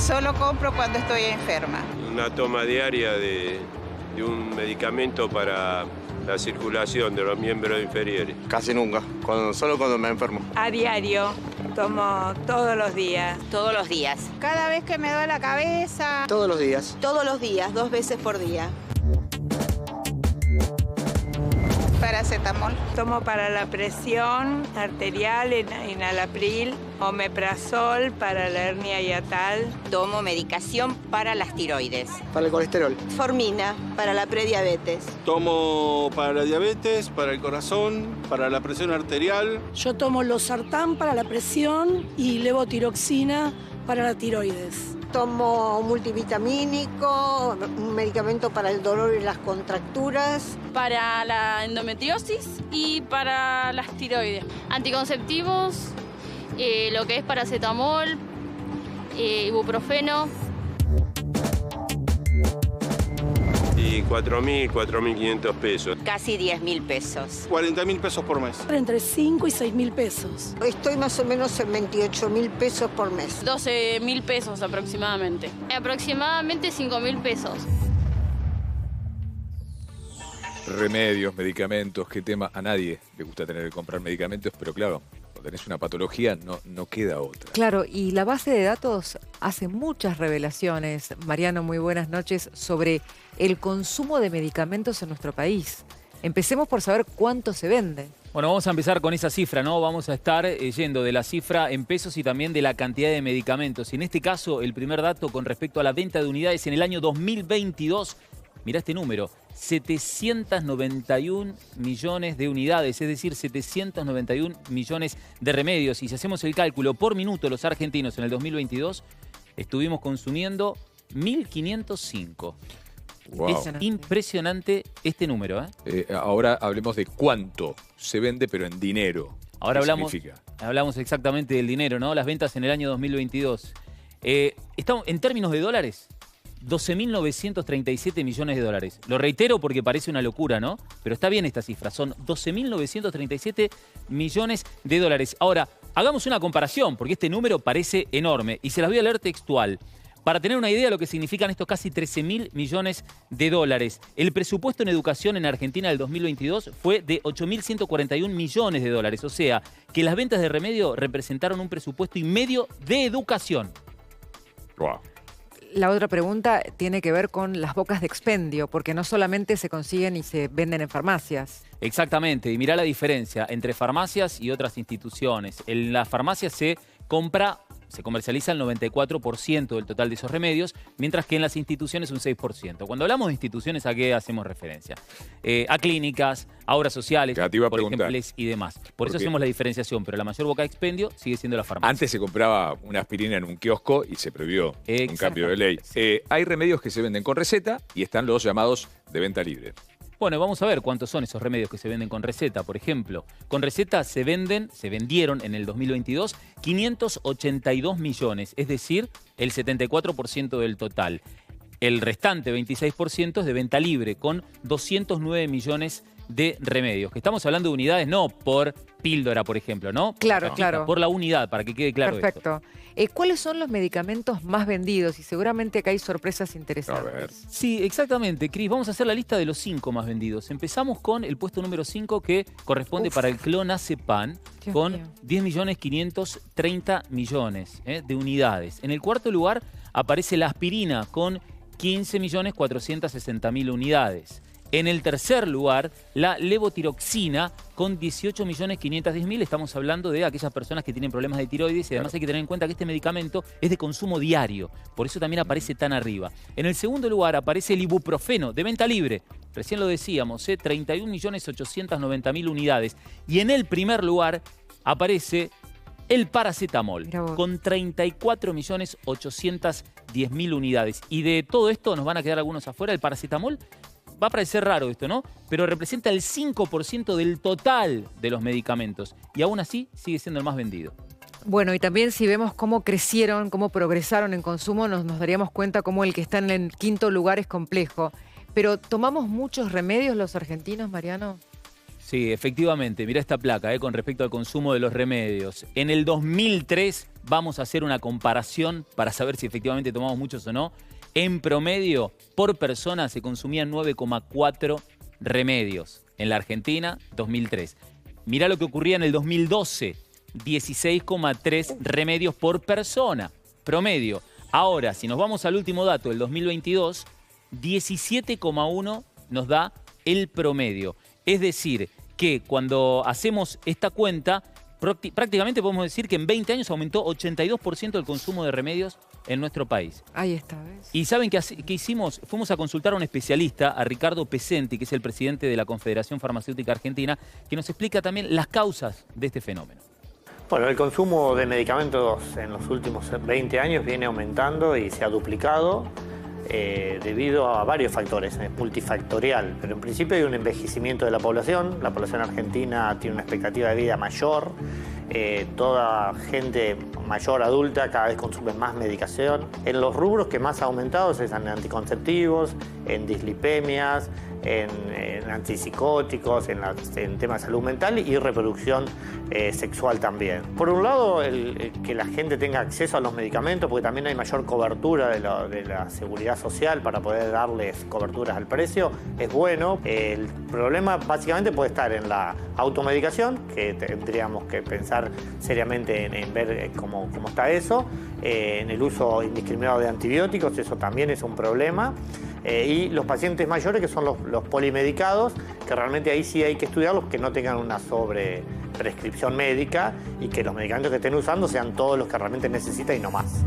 Solo compro cuando estoy enferma. Una toma diaria de un medicamento para la circulación de los miembros inferiores. Casi nunca, solo cuando me enfermo. A diario, tomo todos los días. Todos los días. Cada vez que me duele la cabeza. Todos los días. Todos los días, 2 veces por día. Paracetamol. Tomo para la presión arterial, enalapril, omeprazol para la hernia hiatal. Tomo medicación para las tiroides. Para el colesterol. Formina, para la prediabetes. Tomo para la diabetes, para el corazón, para la presión arterial. Yo tomo losartán para la presión y levotiroxina para la tiroides. Tomo un multivitamínico, un medicamento para el dolor y las contracturas. Para la endometriosis y para las tiroides. Anticonceptivos, lo que es paracetamol, ibuprofeno. Y 4.000, 4.500 pesos. Casi 10.000 pesos. 40.000 pesos por mes. Entre 5 y 6.000 pesos. Estoy más o menos en 28.000 pesos por mes. 12.000 pesos aproximadamente. Aproximadamente 5.000 pesos. Remedios, medicamentos, qué tema. A nadie le gusta tener que comprar medicamentos, pero claro, cuando tenés una patología no queda otra. Claro, y la base de datos hace muchas revelaciones, Mariano, muy buenas noches, sobre el consumo de medicamentos en nuestro país. Empecemos por saber cuánto se vende. Bueno, vamos a empezar con esa cifra, ¿no? Vamos a estar yendo de la cifra en pesos y también de la cantidad de medicamentos. Y en este caso, el primer dato con respecto a la venta de unidades en el año 2022, mirá este número, 791 millones de unidades, es decir, 791 millones de remedios. Y si hacemos el cálculo por minuto, los argentinos en el 2022 estuvimos consumiendo 1.505. Wow. Es impresionante este número, Ahora hablemos de cuánto se vende, pero en dinero. Ahora ¿Qué hablamos exactamente del dinero, ¿no? Las ventas en el año 2022. Estamos, en términos de dólares, 12.937 millones de dólares. Lo reitero porque parece una locura, ¿no? Pero está bien esta cifra. Son 12.937 millones de dólares. Ahora, hagamos una comparación, porque este número parece enorme. Y se las voy a leer textual. Para tener una idea de lo que significan estos casi 13.000 millones de dólares. El presupuesto en educación en Argentina del 2022 fue de 8.141 millones de dólares. O sea, que las ventas de remedio representaron un presupuesto y medio de educación. Wow. La otra pregunta tiene que ver con las bocas de expendio, porque no solamente se consiguen y se venden en farmacias. Exactamente, y mirá la diferencia entre farmacias y otras instituciones. En las farmacias se comercializa el 94% del total de esos remedios, mientras que en las instituciones un 6%. Cuando hablamos de instituciones, ¿a qué hacemos referencia? A clínicas, a obras sociales, por ejemplo, y demás. Por eso hacemos la diferenciación, pero la mayor boca de expendio sigue siendo la farmacia. Antes se compraba una aspirina en un kiosco y se prohibió un cambio de ley. Hay remedios que se venden con receta y están los llamados de venta libre. Bueno, vamos a ver cuántos son esos remedios que se venden con receta. Por ejemplo, con receta se vendieron en el 2022 582 millones, es decir, el 74% del total. El restante 26% es de venta libre, con 209 millones de remedios. Que estamos hablando de unidades no por píldora, por ejemplo, ¿no? Claro, claro. Por la unidad, para que quede claro. Perfecto. ¿Cuáles son los medicamentos más vendidos? Y seguramente acá hay sorpresas interesantes. A ver. Sí, exactamente, Cris. Vamos a hacer la lista de los 5 más vendidos. Empezamos con el puesto número 5, que corresponde para el clonazepam, con 10.530 millones de unidades. En el cuarto lugar aparece la aspirina, con 15.460.000 unidades. En el tercer lugar, la levotiroxina con 18.510.000. Estamos hablando de aquellas personas que tienen problemas de tiroides y además hay que tener en cuenta que este medicamento es de consumo diario. Por eso también aparece tan arriba. En el segundo lugar aparece el ibuprofeno de venta libre. Recién lo decíamos, 31.890.000 unidades. Y en el primer lugar aparece el paracetamol con 34.810.000 unidades. Y de todo esto nos van a quedar algunos afuera. El paracetamol va a parecer raro esto, ¿no? Pero representa el 5% del total de los medicamentos. Y aún así sigue siendo el más vendido. Bueno, y también si vemos cómo crecieron, cómo progresaron en consumo, nos daríamos cuenta cómo el que está en el quinto lugar es complejo. Pero ¿tomamos muchos remedios los argentinos, Mariano? Sí, efectivamente. Mirá esta placa con respecto al consumo de los remedios. En el 2003 vamos a hacer una comparación para saber si efectivamente tomamos muchos o no. En promedio, por persona se consumían 9,4 remedios. En la Argentina, 2003. Mirá lo que ocurría en el 2012, 16,3 remedios por persona, promedio. Ahora, si nos vamos al último dato, el 2022, 17,1 nos da el promedio. Es decir, que cuando hacemos esta cuenta, prácticamente podemos decir que en 20 años aumentó 82% el consumo de remedios en nuestro país. Ahí está, ¿ves? ¿Y saben qué hicimos? Fuimos a consultar a un especialista, a Ricardo Pesenti, que es el presidente de la Confederación Farmacéutica Argentina, que nos explica también las causas de este fenómeno. Bueno, el consumo de medicamentos en los últimos 20 años viene aumentando y se ha duplicado debido a varios factores, es multifactorial, pero en principio hay un envejecimiento de la población argentina tiene una expectativa de vida mayor, toda gente mayor adulta cada vez consume más medicación. En los rubros que más ha aumentado es en anticonceptivos, en dislipemias, en antipsicóticos, en temas de salud mental y reproducción sexual también. Por un lado, que la gente tenga acceso a los medicamentos, porque también hay mayor cobertura de la seguridad social para poder darles coberturas al precio, es bueno. El problema básicamente puede estar en la automedicación, que tendríamos que pensar seriamente en ver cómo está eso, en el uso indiscriminado de antibióticos, eso también es un problema. Y los pacientes mayores, que son los polimedicados, que realmente ahí sí hay que estudiarlos, que no tengan una sobreprescripción médica y que los medicamentos que estén usando sean todos los que realmente necesitan y no más.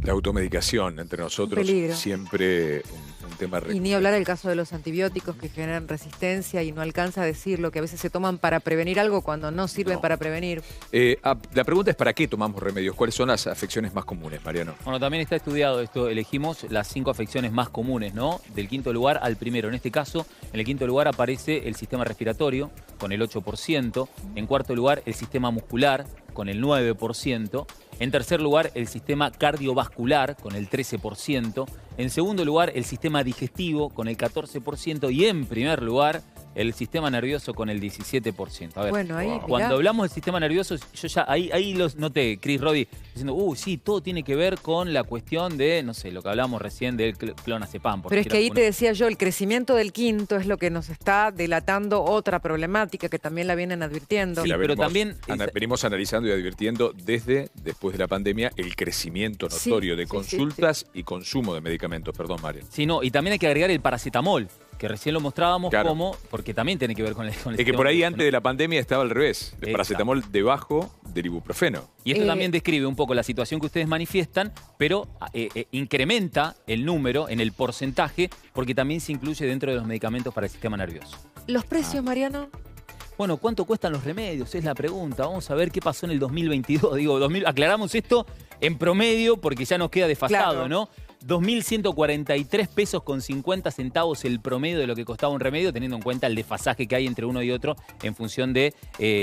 La automedicación entre nosotros siempre un tema Y ni hablar del caso de los antibióticos que generan resistencia y no alcanza a decir lo que a veces se toman para prevenir algo cuando no sirven para prevenir. La pregunta es ¿para qué tomamos remedios? ¿Cuáles son las afecciones más comunes, Mariano? Bueno, también está estudiado esto. Elegimos las 5 afecciones más comunes, ¿no? Del quinto lugar al primero. En este caso, en el quinto lugar aparece el sistema respiratorio con el 8%. En cuarto lugar, el sistema muscular con el 9%. En tercer lugar, el sistema cardiovascular con el 13%. En segundo lugar, el sistema digestivo con el 14%. Y en primer lugar, el sistema nervioso con el 17%. A ver, bueno, ahí, cuando hablamos del sistema nervioso, yo ya ahí los noté, Cris Rodi, diciendo, sí, todo tiene que ver con la cuestión de, no sé, lo que hablamos recién del clonazepam. Pero es que ahí te decía yo, el crecimiento del quinto es lo que nos está delatando otra problemática que también la vienen advirtiendo. Sí, pero también venimos analizando y advirtiendo después de la pandemia, el crecimiento notorio de consultas y consumo de medicamentos. Perdón, Mario. Sí, no, y también hay que agregar el paracetamol, que recién lo mostrábamos porque también tiene que ver con el es que por ahí antes de la pandemia estaba al revés, el paracetamol debajo del ibuprofeno. Y esto también describe un poco la situación que ustedes manifiestan, pero incrementa el número en el porcentaje porque también se incluye dentro de los medicamentos para el sistema nervioso. ¿Los precios, Mariano? Bueno, ¿cuánto cuestan los remedios? Es la pregunta. Vamos a ver qué pasó en el 2022. Aclaramos esto en promedio porque ya nos queda desfasado, ¿no? 2.143 pesos con 50 centavos el promedio de lo que costaba un remedio, teniendo en cuenta el desfasaje que hay entre uno y otro en función de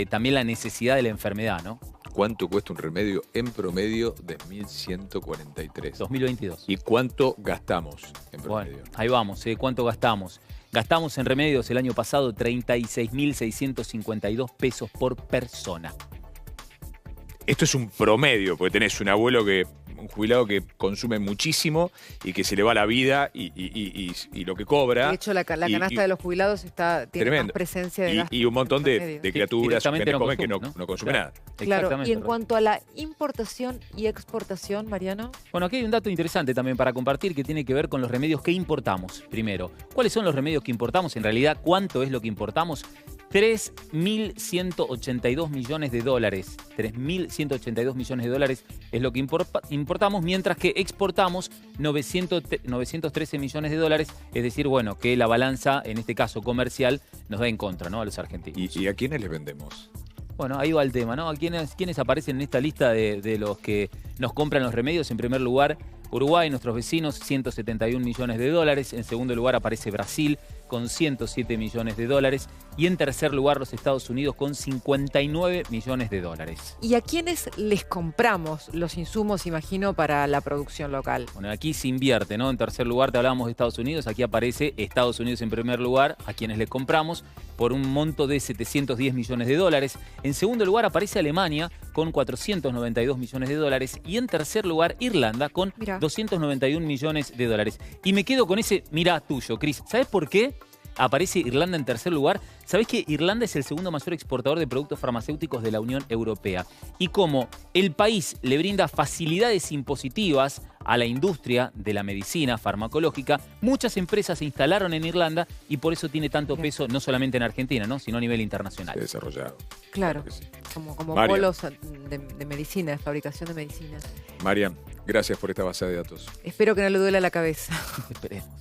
también la necesidad de la enfermedad, ¿no? ¿Cuánto cuesta un remedio en promedio de 1.143? 2022. ¿Y cuánto gastamos en promedio? Bueno, ahí vamos, ¿cuánto gastamos? Gastamos en remedios el año pasado 36.652 pesos por persona. Esto es un promedio, porque tenés un jubilado que consume muchísimo y que se le va la vida y lo que cobra. De hecho, la canasta de los jubilados tiene más presencia de gasto. Y un montón de criaturas que no consumen nada. Claro, y en cuanto a la importación y exportación, Mariano. Bueno, aquí hay un dato interesante también para compartir que tiene que ver con los remedios que importamos. Primero, ¿cuáles son los remedios que importamos? En realidad, ¿cuánto es lo que importamos? 3.182 millones de dólares. 3.182 millones de dólares es lo que importamos, mientras que exportamos 913 millones de dólares. Es decir, bueno, que la balanza, en este caso comercial, nos da en contra, ¿no? A los argentinos. ¿Y a quiénes les vendemos? Bueno, ahí va el tema, ¿no? ¿A quiénes aparecen en esta lista de los que nos compran los remedios? En primer lugar, Uruguay, nuestros vecinos, 171 millones de dólares. En segundo lugar aparece Brasil, con 107 millones de dólares. Y en tercer lugar, los Estados Unidos con 59 millones de dólares. ¿Y a quiénes les compramos los insumos, imagino, para la producción local? Bueno, aquí se invierte, ¿no? En tercer lugar te hablábamos de Estados Unidos, aquí aparece Estados Unidos en primer lugar, a quienes le compramos por un monto de 710 millones de dólares. En segundo lugar aparece Alemania con 492 millones de dólares. Y en tercer lugar, Irlanda con 291 millones de dólares. Y me quedo con ese mirá tuyo, Cris. ¿Sabes por qué aparece Irlanda en tercer lugar? ¿Sabés que Irlanda es el segundo mayor exportador de productos farmacéuticos de la Unión Europea? Y como el país le brinda facilidades impositivas a la industria de la medicina farmacológica, muchas empresas se instalaron en Irlanda y por eso tiene tanto peso, no solamente en Argentina, ¿no? Sino a nivel internacional. Se ha desarrollado. Claro, como Marian. polos de medicina, de fabricación de medicina. Marian, gracias por esta base de datos. Espero que no le duela la cabeza. Esperemos.